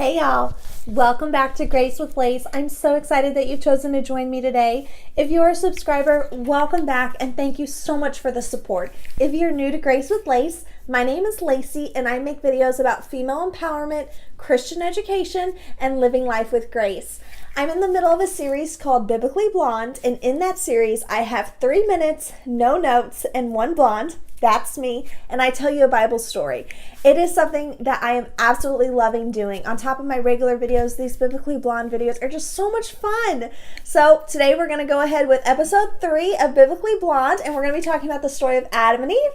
Hey y'all, welcome back to Grace with Lace. I'm so excited that you've chosen to join me today. If you're a subscriber, welcome back and thank you so much for the support. If you're new to Grace with Lace, my name is Lacey and I make videos about female empowerment, Christian education, and living life with grace. I'm in the middle of a series called Biblically Blonde, and in that series I have 3 minutes, no notes, and one blonde. That's me, and I tell you a Bible story. It is something that I am absolutely loving doing. On top of my regular videos, these Biblically Blonde videos are just so much fun. So today we're going to go ahead with episode 3 of Biblically Blonde, and we're going to be talking about the story of Adam and Eve.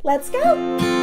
Let's go.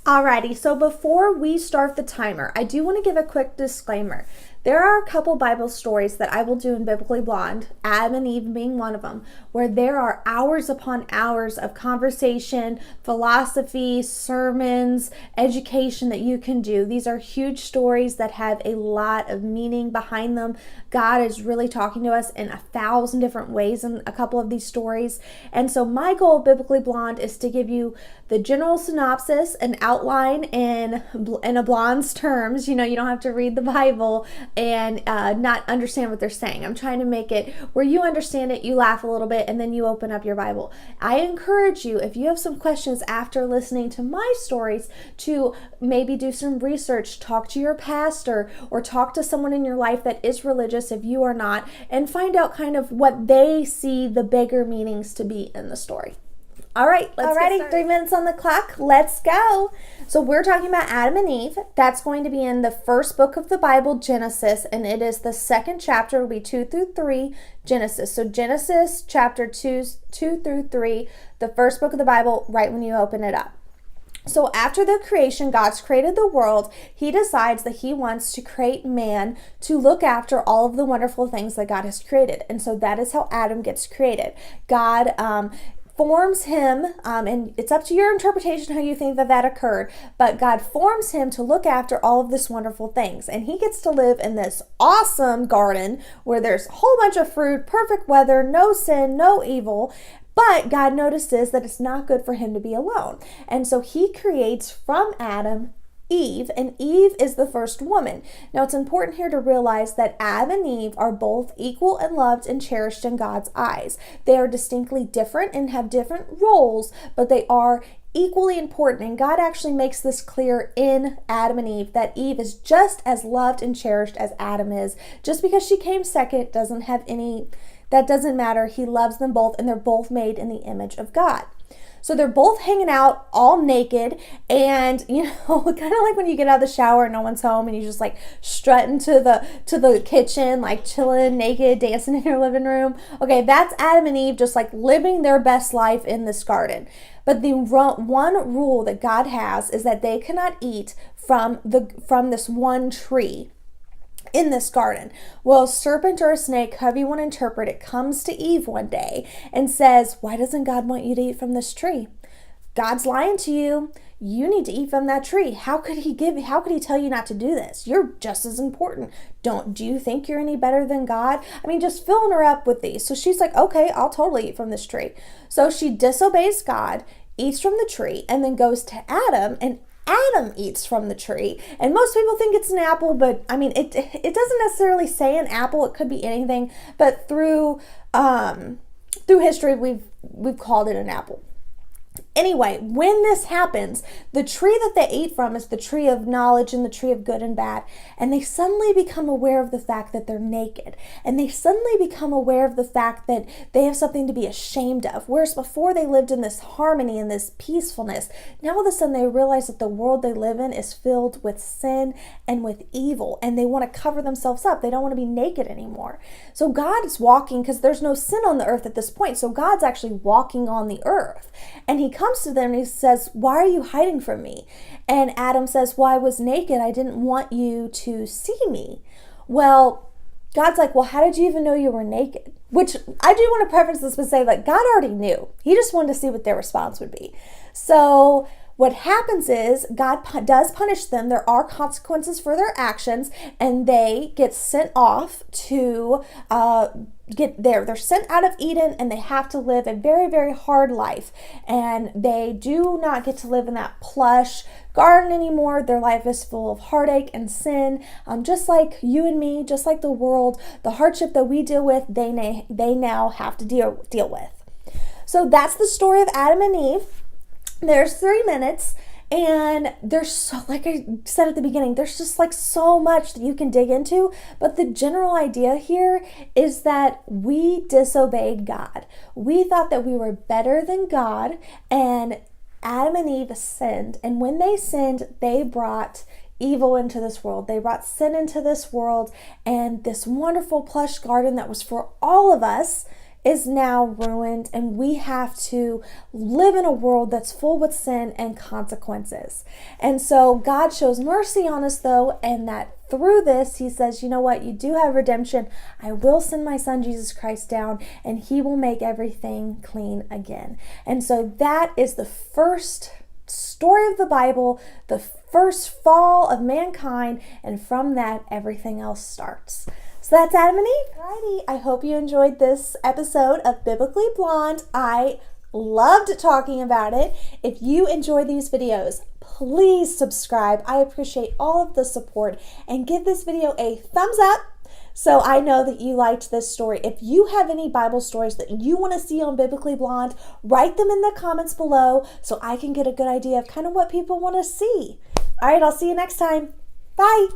Alrighty, so before we start the timer, I do want to give a quick disclaimer. There are a couple Bible stories that I will do in Biblically Blonde, Adam and Eve being one of them, where there are hours upon hours of conversation, philosophy, sermons, education that you can do. These are huge stories that have a lot of meaning behind them. God is really talking to us in 1,000 different ways in a couple of these stories. And so my goal of Biblically Blonde is to give you the general synopsis, an outline in a blonde's terms. You know, you don't have to read the Bible and not understand what they're saying. I'm trying to make it where you understand it, you laugh a little bit, and then you open up your Bible. I encourage you, if you have some questions after listening to my stories, to maybe do some research, talk to your pastor, or talk to someone in your life that is religious if you are not, and find out kind of what they see the bigger meanings to be in the story. All right, let's get started. 3 minutes on the clock. Let's go. So we're talking about Adam and Eve. That's going to be in the first book of the Bible, Genesis, and it is the second chapter. It'll be 2 through 3, Genesis. So Genesis chapter 2 through 3, the first book of the Bible, right when you open it up. So after the creation, God's created the world. He decides that he wants to create man to look after all of the wonderful things that God has created. And so that is how Adam gets created. God forms him, and it's up to your interpretation how you think that occurred, but God forms him to look after all of this wonderful things, and he gets to live in this awesome garden where there's a whole bunch of fruit, perfect weather, no sin, no evil. But God notices that it's not good for him to be alone, and so he creates from Adam Eve, and Eve is the first woman. Now it's important here to realize that Adam and Eve are both equal and loved and cherished in God's eyes. They are distinctly different and have different roles, but they are equally important, and God actually makes this clear in Adam and Eve, that Eve is just as loved and cherished as Adam is. Just because she came second that doesn't matter. He loves them both, and they're both made in the image of God. So they're both hanging out all naked, and you know, kind of like when you get out of the shower and no one's home and you just like strutting to the kitchen, like chilling naked, dancing in your living room. Okay, that's Adam and Eve just like living their best life in this garden. But the one rule that God has is that they cannot eat from this one tree in this garden. Well, a serpent or a snake, however you want to interpret it, comes to Eve one day and says, why doesn't God want you to eat from this tree? God's lying to you. You need to eat from that tree. How could he tell you not to do this? You're just as important. Do you think you're any better than God? I mean, just filling her up with these. So she's like, okay, I'll totally eat from this tree. So she disobeys God, eats from the tree, and then goes to Adam, and Adam eats from the tree. And most people think it's an apple, but I mean, it doesn't necessarily say an apple. It could be anything, but through history, we've called it an apple. Anyway, when this happens, the tree that they ate from is the tree of knowledge and the tree of good and bad. And they suddenly become aware of the fact that they're naked. And they suddenly become aware of the fact that they have something to be ashamed of. Whereas before they lived in this harmony and this peacefulness, now all of a sudden they realize that the world they live in is filled with sin and with evil. And they want to cover themselves up. They don't want to be naked anymore. So God is walking, because there's no sin on the earth at this point. So God's actually walking on the earth. And he comes to them and he says, why are you hiding from me? And Adam says, well, I was naked. I didn't want you to see me. Well, God's like, well, how did you even know you were naked? Which I do want to preface this with say, like, God already knew. He just wanted to see what their response would be. So what happens is God does punish them. There are consequences for their actions, and they get sent off to get there. They're sent out of Eden, and they have to live a very, very hard life. And they do not get to live in that plush garden anymore. Their life is full of heartache and sin, just like you and me, just like the world. The hardship that we deal with, they now have to deal with. So that's the story of Adam and Eve. There's 3 minutes, and there's so, like I said at the beginning, there's just like so much that you can dig into. But the general idea here is that we disobeyed God. We thought that we were better than God, and Adam and Eve sinned. And when they sinned, they brought evil into this world. They brought sin into this world, and this wonderful plush garden that was for all of us is now ruined, and we have to live in a world that's full with sin and consequences. And so God shows mercy on us, though, and that through this, he says, you know what, you do have redemption. I will send my son Jesus Christ down, and he will make everything clean again. And so that is the first story of the Bible, the first fall of mankind, and from that, everything else starts. So that's Adam and Eve. Alrighty, I hope you enjoyed this episode of Biblically Blonde. I loved talking about it. If you enjoy these videos, please subscribe. I appreciate all of the support, and give this video a thumbs up so I know that you liked this story. If you have any Bible stories that you want to see on Biblically Blonde, write them in the comments below so I can get a good idea of kind of what people want to see. All right, I'll see you next time. Bye.